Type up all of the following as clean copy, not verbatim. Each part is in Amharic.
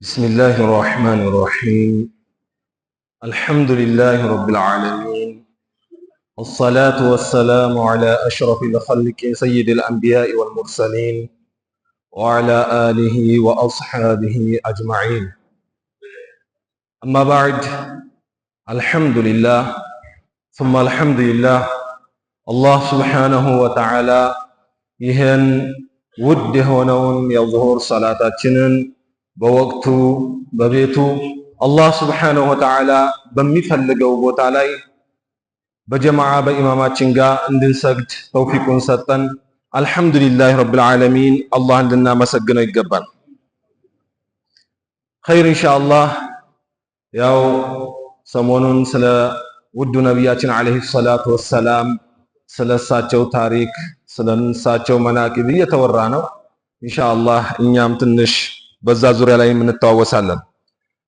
بسم الله الرحمن الرحيم الحمد لله رب العالمين الصلاة والسلام على أشرف الخلق سيد الأنبياء والمرسلين وعلى آله وأصحابه أجمعين أما بعد الحمد لله ثم الحمد لله الله سبحانه وتعالى ይህን ውድ የሆነውን የዙሁር ሰላታችንን በወቅቱ በቤቱ አላህ ስብሓነሁ ወተዓላ በሚፈልገው ቦታ ላይ በጀማዓ በኢማማችን ጋር እንድንሰግድ ተውፊቁን ሰጠን። አልሐምዱሊላህ ረብል ዓለሚን አላህን ልናመሰግነው ይገባል። ኸይር ኢንሻአላህ። ያው ሰሞኑን ስለ ውዱ ነቢያችን ዓለይሂ ሰላቱ ወሰላም ስለሳቸው ታሪክ ስለሳቸው መናቂብ እየተወራ ነው። ኢንሻአላህ እኛም ትንሽ በዛ ዙሪያ ላይ እንተዋወሳለን።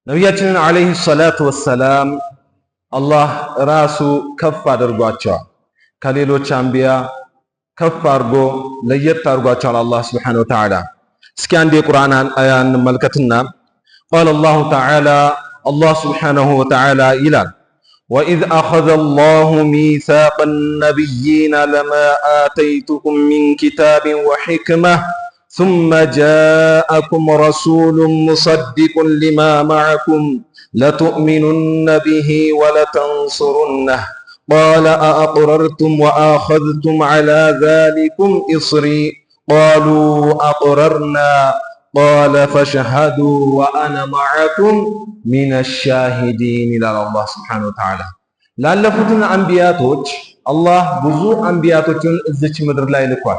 ነቢያችንን ዓለይሂ ሰላቱ ወሰላም አላህ ራሱ ከፍ አድርጓቸዋል። ከሌሎች አንቢያ ከፍ አድርጎ ለየት አድርጓቸዋል አላህ ሱብሓነሁ ወተዓላ። እስኪ አንድ የቁርአን አያ እንመልከትና ቃለ አላሁ ተዓላ አላህ ሱብሓነሁ ወተዓላ ይላል وإذ أخذ الله ميثاق النبيين لما آتيتكم من كتاب وحكمة ثم جاءكم رسول مصدق لما معكم لتؤمنن به ولتنصرنه قال أأقررتم وآخذتم على ذلكم إصري قالوا أقررنا قال فاشهدوا وأنا معكم من الشاهدين إلى الله سبحانه وتعالى ላለፉትን አንቢያቶች አላህ ብዙ አንቢያቶችን እዚች ምድር ላይ ልኳል።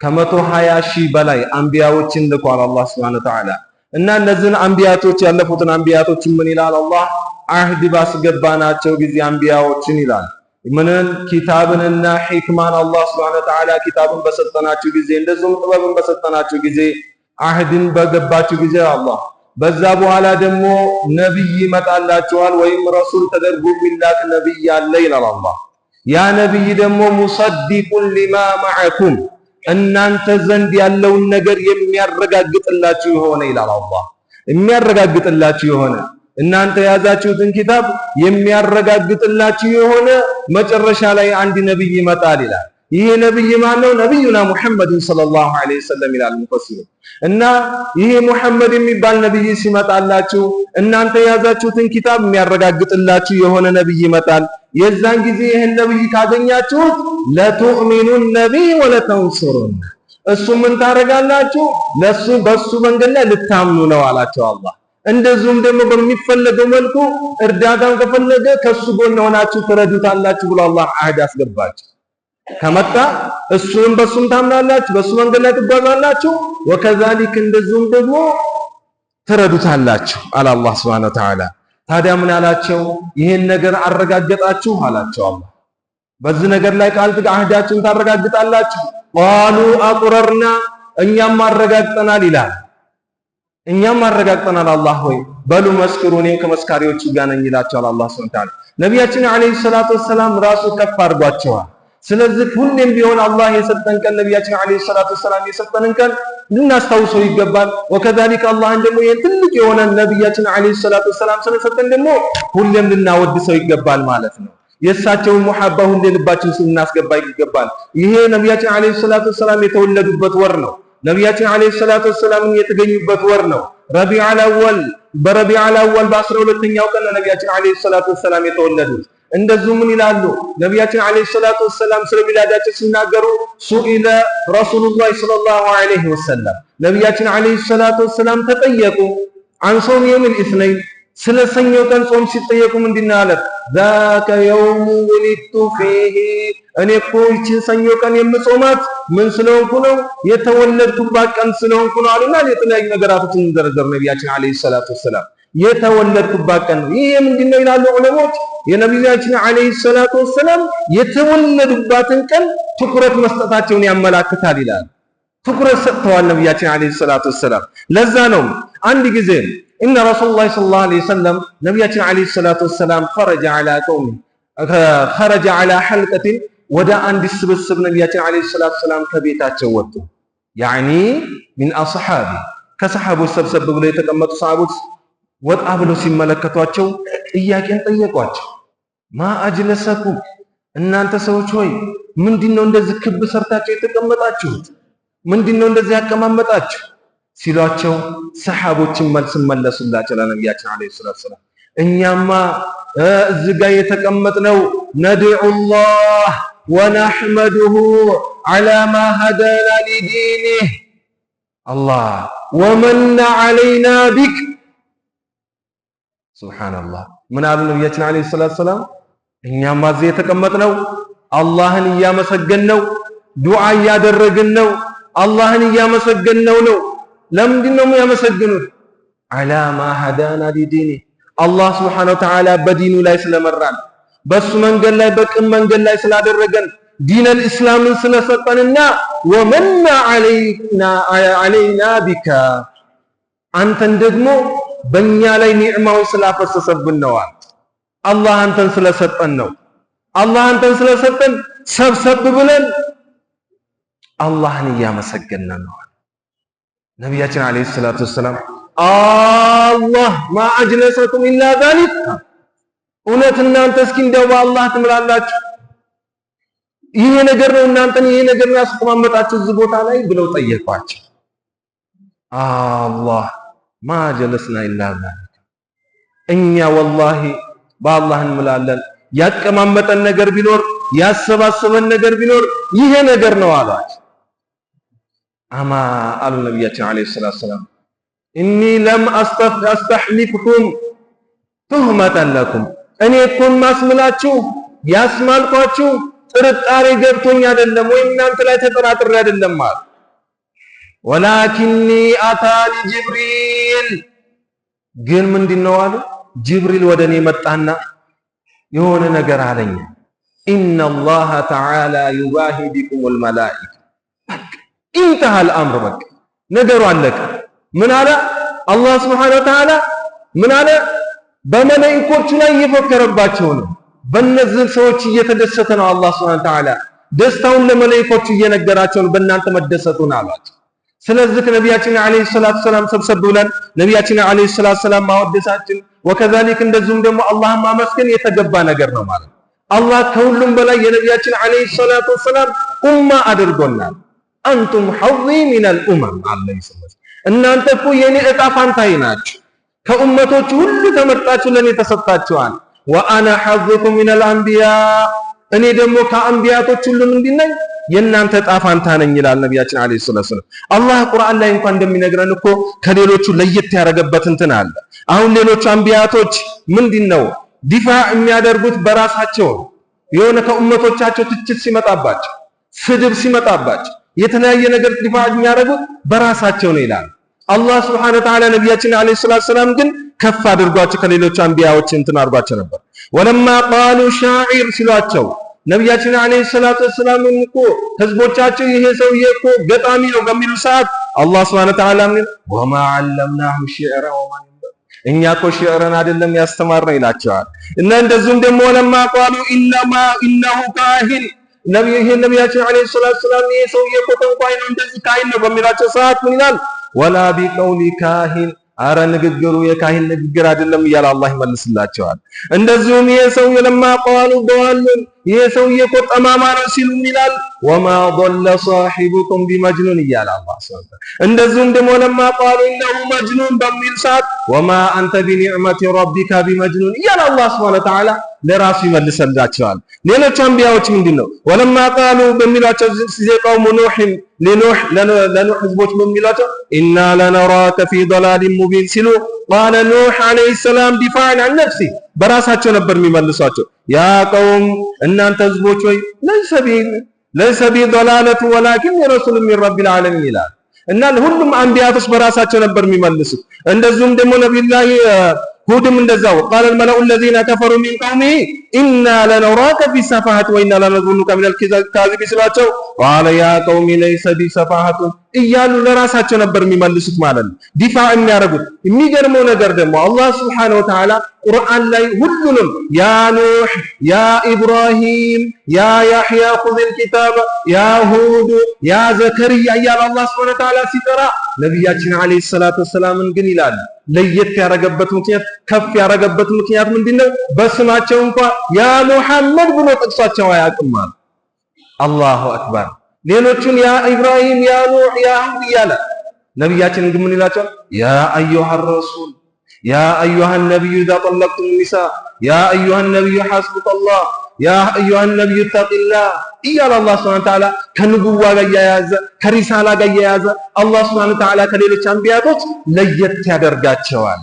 ከ120,000 በላይ አንቢያዎችን ልኳል አላህ ሱብሓነሁ ወተዓላ። እና እነዚህን አንቢያቶች ያለፉትን አንቢያቶች ምን ይላል አላህ? አህድ ባስገባናቸው ጊዜ አንቢያዎችን ይላል ምንን ኪታብንና ሒክማን አላህ ሱብሓነሁ ወተዓላ ኪታብን በሰጠናቸው ጊዜ እንደዚሁም ጥበብን በሰጠናቸው ጊዜ አህድን በገባችሁ ጊዜ አላህ በዛ በኋላ ደግሞ ነብይ ይመጣላችኋል ወይም ረሱል ተደርጎ የሚላክ ነብይ አለ ይላል አላህ። ያ ነብይ ደግሞ ሙሰዲቁን ሊማ ማዕኩም እናንተ ዘንድ ያለውን ነገር የሚያረጋግጥላችሁ የሆነ ይላል አላህ። የሚያረጋግጥላችሁ የሆነ እናንተ የያዛችሁትን ኪታብ የሚያረጋግጥላችሁ የሆነ መጨረሻ ላይ አንድ ነብይ ይመጣል ይላል። ይሄ ነብይ ማን ነው? ነብዩና ሙሐመድ ሰለላሁ ዐለይሂ ወሰለም ይላል ሙፈሲሩ። እና ይሄ ሙሐመድ የሚባል ነብይ ሲመጣላችሁ እናንተ የያዛችሁትን ኪታብ የሚያረጋግጥላችሁ የሆነ ነብይ ይመጣል። የዛን ጊዜ ይሄን ነብይ ካገኛችሁት ለቱእሚኑን ነቢይ ወለተንሱሩን እሱ ምን ታረጋላችሁ? ለሱ በሱ መንገድ ላይ ልታምኑ ነው አላቸው አላህ። እንደዚሁም ደግሞ በሚፈለገው መልኩ እርዳታን ከፈለገ ከሱ ጎን ሆናችሁ ትረዱታላችሁ ብሎ አላህ አህድ አስገባቸው። ከመጣ እሱን በሱም ታምናላችሁ፣ በሱ መንገድ ላይ ትጓዛላችሁ። ወከዛሊክ እንደዚሁም ደግሞ ትረዱታላችሁ አለ አላህ ሱብሓነሁ ወተዓላ። ታዲያ ምን አላቸው? ይሄን ነገር አረጋገጣችሁ አላቸው አላህ። በዚህ ነገር ላይ ቃል አህዳችሁን ታረጋግጣላችሁ? ቃሉ አቁረርና እኛም አረጋግጠናል ይላል። እኛም አረጋግጠናል አላህ ሆይ በሉ መስክሩ፣ እኔም ከመስካሪዎች ጋር ነኝ ይላቸዋል አላህ ሱብሓነሁ ወተዓላ። ነቢያችን ዓለይሂ ሰላቱ ወሰላም ራሱ ከፍ አድርጓቸዋል። ስለዚህ ሁሌም ቢሆን አላህ የሰጠን ቀን ነቢያችን ዓለይሂ ሰላቱ ወሰላም የሰጠንን ቀን ልናስታውሰው ይገባል። ወከዛሊክ አላህን ደግሞ ይሄን ትልቅ የሆነ ነቢያችን ዓለይሂ ሰላቱ ወሰላም ስለሰጠን ደግሞ ሁሌም ልናወድሰው ይገባል ማለት ነው። የእሳቸውን ሙሐባ ሁሌ ልባችን ውስጥ ልናስገባ ይገባል። ይሄ ነቢያችን ዓለይሂ ሰላቱ ወሰላም የተወለዱበት ወር ነው። ነቢያችን ዓለይሂ ሰላቱ ወሰላም የተገኙበት ወር ነው ረቢዑል አወል። በረቢዑል አወል በ12ኛው ቀን ነቢያችን ዓለይሂ ሰላቱ ወሰላም የተወለዱት። እንደዚሁ ምን ይላሉ ነቢያችን ዓለይሂ ሰላቱ ወሰላም ስለ ሚላዳቸው ሲናገሩ ሱኢለ ረሱሉላህ ሰለላሁ ዐለይሂ ወሰለም ነቢያችን ዓለይሂ ሰላቱ ወሰላም ተጠየቁ አን ሶም የውሚል ኢስነይን ስለ ሰኞ ቀን ጾም ሲጠየቁ ምንድን ነው ያሉት? ዛከ የውሙ ወሊድቱ ፊሂ እኔ እኮ ይህችን ሰኞ ቀን የምጾማት ምን ስለሆንኩ ነው? የተወለድኩባት ቀን ስለሆንኩ ነው አሉና የተለያዩ ነገራቶችን ዘረዘሩ ነቢያችን ዓለይሂ ሰላቱ ወሰላም የተወለድኩባት ቀን ነው። ይሄ ምንድነው ይላሉ ዑለሞች የነቢያችን ዓለይሂ ሰላቱ ወሰላም የተወለዱባትን ቀን ትኩረት መስጠታቸውን ያመላክታል ይላል። ትኩረት ሰጥተዋል ነቢያችን ዓለይሂ ሰላቱ ወሰላም። ለዛ ነው አንድ ጊዜ እነ ረሱሉላህ ሰለላሁ ዐለይሂ ወሰለም ነቢያችን ዓለይሂ ሰላቱ ወሰላም ኸረጀ ዐላ ሐልቀቲን ወደ አንድ ስብስብ ነቢያችን ዓለይሂ ሰላቱ ወሰላም ከቤታቸው ወጡ። ያኒ ሚን አስሐቢ ከሰሐቦች ሰብሰብ ብለው የተቀመጡ ሰሃቦች ወጣ ብለው ሲመለከቷቸው ጥያቄን ጠየቋቸው። ማ አጅለሰኩም እናንተ ሰዎች ሆይ ምንድነው እንደዚህ ክብ ሰርታችሁ የተቀመጣችሁት? ምንድነው እንደዚህ ያቀማመጣችሁ ሲሏቸው ሰሃቦችን መልስ መለሱላቸው ለነቢያችን አለይሂ ሰላቱ ወሰላም። እኛማ እዚህ ጋር የተቀመጥነው ነድዑላህ ወነሕመዱሁ ዐላ ማ ሀዳና ሊዲኒህ አላህ ወመነ ዐለይና ቢክ። ሱብሓነላህ ምን አሉ ነቢያችን አለይሂ ሰላቱ ወሰላም? እኛማ እዚህ የተቀመጥነው አላህን እያመሰገንነው ዱዓ እያደረግን ነው። አላህን እያመሰገንነው ነው። ለምንድን ነው የሚያመሰግኑት? ዐላ ማ ሀዳና ሊዲኒ አላህ ሱብሓነሁ ወተዓላ በዲኑ ላይ ስለመራን በሱ መንገድ ላይ በቅን መንገድ ላይ ስላደረገን ዲነል ኢስላምን ስለሰጠንና ወመና ዐለይና ቢካ አንተን ደግሞ በእኛ ላይ ኒዕማውን ስላፈሰሰብን ነው። አላህ አንተን ስለሰጠን ነው። አላህ አንተን ስለሰጠን ሰብሰብ ብለን አላህን እያመሰገንን ነው። ነቢያችን አለይሂ ሰላቱ ወሰላም አላህ ማ አጅለሰኩም ኢላ ዛሊክ እውነት እናንተ እስኪ እንደው በአላህ ትምላላችሁ ይሄ ነገር ነው እናንተን ይሄ ነገር ያስቆማመጣችሁ እዚህ ቦታ ላይ ብለው ጠየቋቸው። አላህ ማ ጀለስና ኢላ ዛሊክ እኛ ወላሂ በአላህ እንምላለን ያቀማመጠን ነገር ቢኖር ያሰባሰበን ነገር ቢኖር ይሄ ነገር ነው አሏቸው። አማ አሉ ነቢያችን አለይሂ ሰላቱ ወሰላም ኢኒ ለም አስተሕሊፍኩም ቱህመተን ለኩም እኔ እኮ ማስምላችሁ ያስማልኳችሁ ጥርጣሬ ገብቶኝ አይደለም ወይ እናንተ ላይ ተጠራጥሬ አይደለም ማለት ወላኪኒ አታኒ ጅብሪል ግን ምንድነው አሉ ጅብሪል ወደ እኔ መጣና የሆነ ነገር አለኝ። ኢነላሃ ተዓላ ዩባሂ ቢኩሙል መላኢካ ኢንተሃል አምር በቃ ነገሩ አለቀ። ምን አለ አላህ ሱብሓነሁ ወተዓላ ምን አለ በመላእክቶቹ ላይ እየፎከረባቸው ነው። በእነዚህ ሰዎች እየተደሰተ ነው አላህ ሱብሓነሁ ወተዓላ ደስታውን ለመላእክቶቹ እየነገራቸው ነው በእናንተ መደሰቱን አሏቸው። ስለዚህ ነቢያችን አለይሂ ሰላቱ ሰላም ሰብሰብ ብለን ነቢያችን አለይሂ ሰላቱ ሰላም ማወደሳችን ወከዛሊክ እንደዚሁም ደግሞ አላህን ማመስገን የተገባ ነገር ነው ማለት ነው። አላህ ከሁሉም በላይ የነቢያችን አለይሂ ሰላቱ ሰላም ኡማ አድርጎናል። አንቱም ሐظي من الامم አለይሂ ሰላቱ እናንተ እኮ የኔ ዕጣ ፋንታዬ ናችሁ። ከኡመቶች ሁሉ ተመርጣችሁ ለኔ ተሰጣችኋል። ወአና ሐظكم من الانبياء እኔ ደግሞ ከአንቢያቶች ሁሉ ምንድን ነኝ የእናንተ ዕጣ ፋንታ ነኝ ይላል ነቢያችን አለይሂ ሰላቱ ሰላም። አላህ ቁርአን ላይ እንኳን እንደሚነግረን እኮ ከሌሎቹ ለየት ያደረገበት እንትን አለ። አሁን ሌሎቹ አንቢያቶች ምንድነው ዲፋዕ የሚያደርጉት በራሳቸው የሆነ ከኡመቶቻቸው ትችት ሲመጣባቸው ስድብ ሲመጣባቸው የተለያየ ነገር ዲፋዕ የሚያደርጉት በራሳቸው ነው ይላል አላህ ሱብሓነሁ ወተዓላ። ነቢያችን አለይሂ ሰላቱ ሰላም ግን ከፍ አድርጓቸው ከሌሎች አንቢያዎች እንትን አድርጓቸው ነበር። ወለማ ቃሉ ሻዒር ሲሏቸው ነቢያችን አለይሂ ሰላቱ ሰላም እኮ ህዝቦቻቸው ይሄ ሰውዬ እኮ ገጣሚ ነው በሚሉ ሰዓት አላህ ሱብሓነሁ ወተዓላ ምን ወማ ዐለምናሁ ሺዕራ ወማ እኛ እኮ ሺዕርን አይደለም ያስተማርነው ይላቸዋል። እና እንደዚሁም ደግሞ ወለማ ቃሉ ኢነሁ ካሂን ነቢያችን አለይሂ ሰላቱ ሰላም ይሄ ሰውዬ እኮ ጠንቋይ ነው እንደዚህ ካሂን ነው በሚላቸው ሰዓት ምን ይላል ወላ ቢቀውሊ ካሂን አረ ንግግሩ የካሂን ንግግር አይደለም እያለ አላህ ይመልስላቸዋል። እንደዚሁም ይሄ ሰውዬ ለማ ቃሉ ضالun ይሄ ሰውዬ እኮ ጠማማ ነው ሲሉ ይላል ወማ ضل صاحبكم بمجنون እያለ አላህ ሱብሓነሁ። እንደዚሁም ደግሞ ለማ ቃሉ ኢነሁ መጅኑን በሚል ሰዓት ወማ አንተ ቢኒዕመቲ ረቢካ ቢመጅኑን እያለ አላህ ሱብሓነሁ ወተዓላ ለራሱ ይመልስላቸዋል። ሌሎች አንቢያዎች ምንድነው ወለማ ቃሉ በሚሏቸው ሲቀውሙ ለኑህ ህዝቦች በሚሏቸው ኢና ለነራከ ፊ ضلال ሙቢን ሲሉ ቃለ ኑህ አለይሂ ሰላም ዲፋዕን አን ነፍሲ በራሳቸው ነበር የሚመልሷቸው። ያ ቀውም እናንተ ህዝቦች ሆይ ለይሰ ቢ ضلالة ወላኪን ረሱል ሚን ረቢል ዓለሚን ይላል እና ሁሉም አንቢያቶች በራሳቸው ነበር የሚመልሱት። እንደዚሁም ደግሞ ነብዩላህ ሁድም እንደዛው ቃለ الملأ الذين كفروا من قومه إنا لنراك في سفاهة وإنا لنظنك من الكاذبين ሲሏቸው ቃለ ያ ቀውሚ ለይሰ ቢ ሰፋሃቱ እያሉ ለራሳቸው ነበር የሚመልሱት ማለት ነው፣ ዲፋዕ የሚያደርጉት። የሚገርመው ነገር ደግሞ አላህ ሱብሓነሁ ወተዓላ ቁርአን ላይ ሁሉንም ያ ኑህ ያ ኢብራሂም ያ ያሕያ ኹዝል ኪታበ ያ ሁድ ያ ዘከርያ እያለ አላህ ሱብሓነሁ ወተዓላ ሲጠራ ነቢያችን ዓለይሂ ሰላቱ ወሰላምን ግን ይላል ለየት ያረገበት ምክንያት ከፍ ያረገበት ምክንያት ምንድነው? በስማቸው እንኳን ያ ሙሐመድ ብሎ ጠቅሷቸው አያውቅም። አላሁ አክበር። ሌሎቹን ያ ኢብራሂም ያ ኑህ ያ ሁድ እያለ ነቢያችን ግን ምን ይላቸዋል? ያ አዩሃ ረሱል ያ አዩሃ ነቢዩ ኢዛ ጠለቅቱም ኒሳ ያ አዩሃ ነቢዩ ሐስቡከላህ ያ አዩሃ ነቢዩ ተቂላህ እያለ አላህ ሱብሓነሁ ወተዓላ ከንቡዋ ጋር እያያዘ ከሪሳላ ጋር እያያዘ አላህ ሱብሓነሁ ወተዓላ ከሌሎች አንቢያቶች ለየት ያደርጋቸዋል።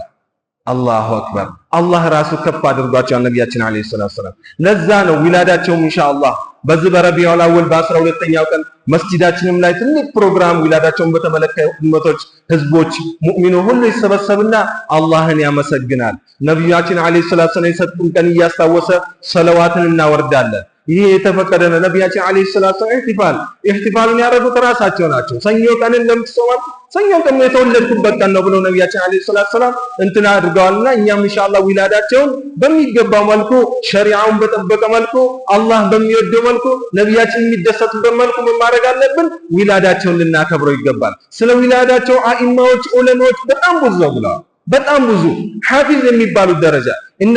አላሁ አክበር። አላህ ራሱ ከፍ አድርጓቸዋል ነቢያችን ዓለይሂ ሰላቱ ወሰላም። ለዛ ነው ዊላዳቸውም ኢንሻአላህ በዚህ በረቢዑል አወል በ12ኛው ቀን መስጂዳችንም ላይ ትልቅ ፕሮግራም ዊላዳቸውን በተመለከተ ኡመቶች፣ ህዝቦች፣ ሙእሚኑ ሁሉ ይሰበሰብና አላህን ያመሰግናል። ነቢያችን ዓለይሂ ሰላቱ ወሰላም የሰጡን ቀን እያስታወሰ ሰለዋትን እናወርዳለን። ይሄ የተፈቀደ ነው። ነቢያችን ዓለይሂ ሰላቱ ወሰላም ኢህቲፋሉን ያደረጉት ራሳቸው ናቸው። ሰኞ ቀንን ለምትጾማል ሰኞ ቀን የተወለድኩበት ቀን ነው ብለው ነቢያችን ዓለይሂ ሰላቱ ወሰላም እንትን አድርገዋልና እኛም ኢንሻአላህ ዊላዳቸውን በሚገባ መልኩ ሸሪዓውን በጠበቀ መልኩ አላህ በሚወደው መልኩ ነቢያችን የሚደሰቱበት መልኩ ምን ማድረግ አለብን? ዊላዳቸውን ልናከብረው ይገባል። ስለ ዊላዳቸው አኢማዎች ዑለማዎች በጣም ብዙ ነው ብለዋል። በጣም ብዙ ሐፊዝ የሚባሉት ደረጃ እነ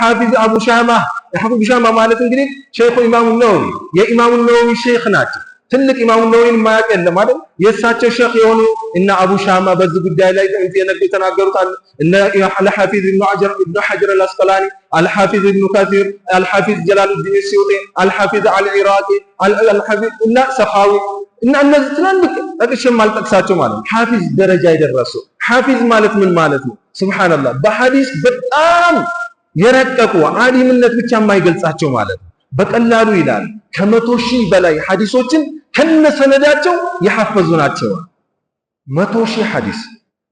ሐፊዝ አቡ ሻማ ሻማ ማለት እንግዲህ ሼኹ ኢማሙ ነወዊ የኢማሙ ነወዊ ሼኽ ናቸው። ትልቅ ኢማሙ ነወዊን ማያውቅ የለም ማለት የእሳቸው ሼኽ የሆኑ እና አቡ ሻማ በዚህ ጉዳይ ላይ የተናገሩት አለ። እነ አልሐፊዝ ኢብኑ ሐጀር አልአስቀላኒ፣ አልሐፊዝ ኢብኑ ከሲር፣ አልሐፊዝ ጀላሉዲን ሲዩጢ፣ አልሐፊዝ አልኢራቂ፣ አልሐፊዝ እና ሰኻዊ እና እነዚህ ትላልቅ ጠቅሼም አልጠቅሳቸው ማለት ነው። ሐፊዝ ደረጃ የደረሱ ሐፊዝ ማለት ምን ማለት ነው? ሱብሃንአላህ በሐዲስ በጣም የረቀቁ ዓሊምነት ብቻ የማይገልጻቸው ማለት ነው። በቀላሉ ይላል ከ100,000 በላይ ሐዲሶችን ከነሰነዳቸው የሐፈዙ ናቸው። 100,000 ሐዲስ።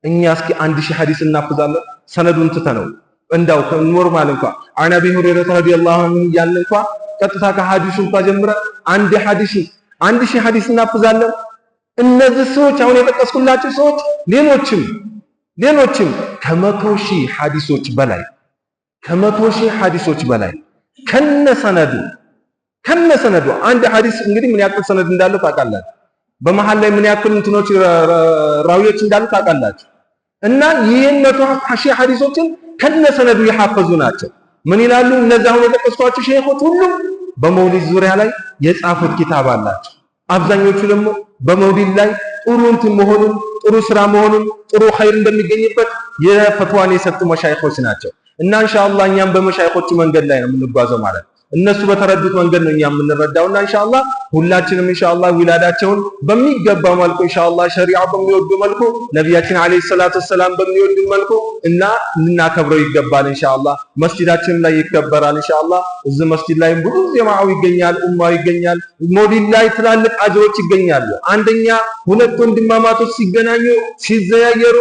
እኛ እስኪ 1,000 ሐዲስ እናፍዛለን ሰነዱን ትተነው እንዳው ኖርማል እንኳን አን አቢ ሁረይራ ረዲየላሁ ዐንሁ ያልን እንኳን ቀጥታ ከሐዲሱ እንኳን ጀምረ 1,000 ሐዲስ እናፍዛለን። እነዚህ ሰዎች አሁን የጠቀስኩላቸው ሰዎች ሌሎችም ከ100,000 ሐዲሶች በላይ ከነሰነዱ አንድ ሐዲስ እንግዲህ ምን ያክል ሰነድ እንዳለው ታውቃላችሁ። በመሃል ላይ ምን ያክል እንትኖች ራዊዎች እንዳሉ ታውቃላችሁ። እና ይህን 100,000 ሐዲሶችን ከነሰነዱ የሐፈዙ ናቸው። ምን ይላሉ እነዚህ አሁን የጠቀስኳቸው ሼኾች ሁሉም በመውሊድ ዙሪያ ላይ የጻፉት ኪታብ አላቸው። አብዛኞቹ ደግሞ በመውሊድ ላይ ጥሩ እንትን መሆኑን ጥሩ ስራ መሆኑን ጥሩ ኸይር እንደሚገኝበት የፈትዋን የሰጡ መሻይኾች ናቸው። እና ኢንሻአላህ እኛም በመሻይኾቹ መንገድ ላይ ነው የምንጓዘው ማለት ነው። እነሱ በተረዱት መንገድ ነው እኛ የምንረዳውና ኢንሻአላህ ሁላችንም ኢንሻአላህ ዊላዳቸውን በሚገባ መልኩ ኢንሻአላህ ሸሪዓው በሚወዱ መልኩ ነቢያችን ዓለይሂ ሰላቱ ወሰላም በሚወዱ መልኩ እና ልናከብረው ይገባል። ኢንሻአላህ መስጂዳችን ላይ ይከበራል። ኢንሻአላህ እዚህ መስጂድ ላይ ብዙ ጀማዓው ይገኛል፣ ኡማው ይገኛል። ሞዲል ላይ ትላልቅ አጅሮች ይገኛሉ። አንደኛ ሁለት ወንድማማቶች ሲገናኙ ሲዘያየሩ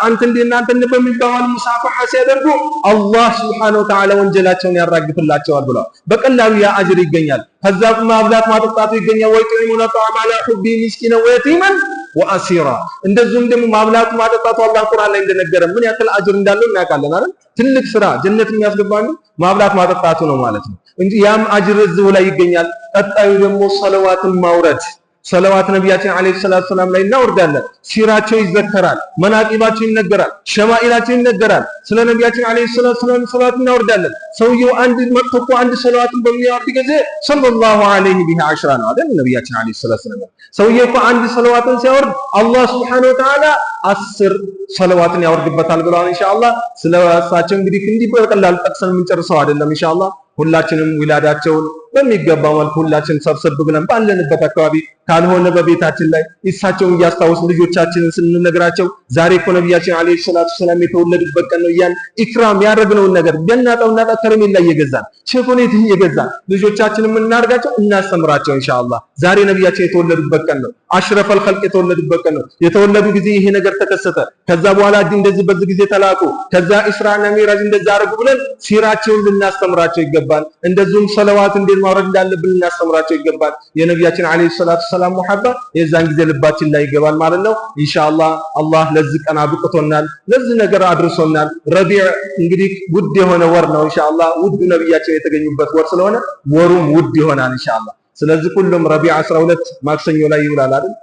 አንተ እንደናንተ በሚባል ሙሳፋሃ ሲያደርጉ አላህ ሱብሓነሁ ወተዓላ ወንጀላቸውን ያራግፍላቸዋል ብለው በቀላሉ ያ አጅር ይገኛል። ከዛ ማብላት ማጠጣቱ ይገኛል። ወይጥሪሙነ ጣዕመ ዐላ ሑቢ ሚስኪነ ወየቲመን ወአሲራ። እንደዚሁም ደግሞ ማብላቱ ማጠጣቱ አላህ ቁርአን ላይ እንደነገረ ምን ያክል አጅር እንዳለው እናውቃለን አይደል? ትልቅ ስራ ጀነት የሚያስገባን ማብላት ማጠጣቱ ነው ማለት ነው እንጂ ያም አጅር እዚሁ ላይ ይገኛል። ቀጣዩ ደግሞ ሰለዋትን ማውረድ ሰለዋት ነቢያችን ዓለይሂ ሰላቱ ወሰላም ላይ እናወርዳለን። ሲራቸው ይዘከራል፣ መናቂባቸው ይነገራል፣ ሸማኢላቸው ይነገራል። ስለ ነቢያችን ዓለይሂ ሰላቱ ወሰላም ሰለዋት እናወርዳለን። ሰውየው አንድ መጥቶ እኮ አንድ ሰለዋትን በሚያወርድ ጊዜ ሰለላሁ ዐለይሂ ቢሂ ዐሽራ ነው አይደል? ነቢያችን ዓለይሂ ሰላቱ ወሰላም ሰውየው እኮ አንድ ሰለዋትን ሲያወርድ አላህ ሱብሓነሁ ወተዓላ 10 ሰለዋትን ያወርድበታል ብለዋል። ኢንሻአላህ ስለ እሳቸው እንግዲህ እንዲህ በቀላሉ ጠቅሰን የምንጨርሰው አይደለም። ኢንሻአላህ ሁላችንም ዊላዳቸውን በሚገባ መልኩ ሁላችን ሰብሰብ ብለን ባለንበት አካባቢ ካልሆነ በቤታችን ላይ እሳቸውን እያስታወስ ልጆቻችንን ስንነግራቸው ዛሬ እኮ ነቢያችን ዓለይሂ ሰላቱ ወሰላም የተወለዱበት ቀን ነው እያልን ኢክራም ያደረግነውን ነገር ገናጣውና ከረሜላ እየገዛን ቸኮሌት እየገዛን ልጆቻችንን የምናርጋቸው እናስተምራቸው። ኢንሻአላህ ዛሬ ነቢያችን የተወለዱበት ቀን ነው። አሽረፈል ኸልቅ የተወለዱበት ቀን ነው። የተወለዱ ጊዜ ይሄ ነገር ተከሰተ፣ ከዛ በኋላ እንደዚህ በዚህ ጊዜ ተላኩ፣ ከዛ ኢስራና ሚራጅ እንደዛ አረጉ ብለን ሲራቸውን ልናስተምራቸው ይገባል። እንደዚሁም ሰለዋት እንደ ወንጀል ማውረድ እንዳለብን እናስተምራቸው ይገባል። የነቢያችን አለይሂ ሰላቱ ሰላም ሙሐባ የዛን ጊዜ ልባችን ላይ ይገባል ማለት ነው። ኢንሻአላህ አላህ ለዚህ ቀን አብቅቶናል፣ ለዚህ ነገር አድርሶናል። ረቢዕ እንግዲህ ውድ የሆነ ወር ነው። ኢንሻአላህ ውድ ነቢያችን የተገኙበት ወር ስለሆነ ወሩም ውድ ይሆናል ኢንሻአላህ። ስለዚህ ሁሉም ረቢዕ 12 ማክሰኞ ላይ ይውላል አይደል?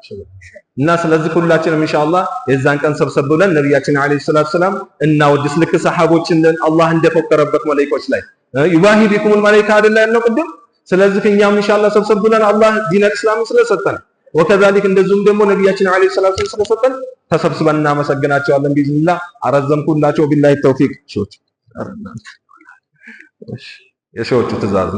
እና ስለዚህ ሁላችንም ኢንሻአላህ የዛን ቀን ሰብሰብ ብለን ነቢያችን አለይሂ ሰላቱ ሰላም እናወድስ። ልክ ሰሃቦችን አላህ እንደፎከረበት መላእክቶች ላይ ይባሂ ቢኩሙል መላእክት አይደል ያልነው ቅድም። ስለዚህ እኛም ኢንሻአላህ ሰብሰብ ብለን አላህ ዲነል እስላምን ስለሰጠን ወከዛሊክ እንደዚሁም ደግሞ ነቢያችን አለይሂ ሰላቱ ሰላም ስለሰጠን ተሰብስበን እናመሰግናቸዋለን። ቢዝኒላህ አረዘምኩላቸው። ቢላሂ ተውፊቅ። የሾቹ ትእዛዝ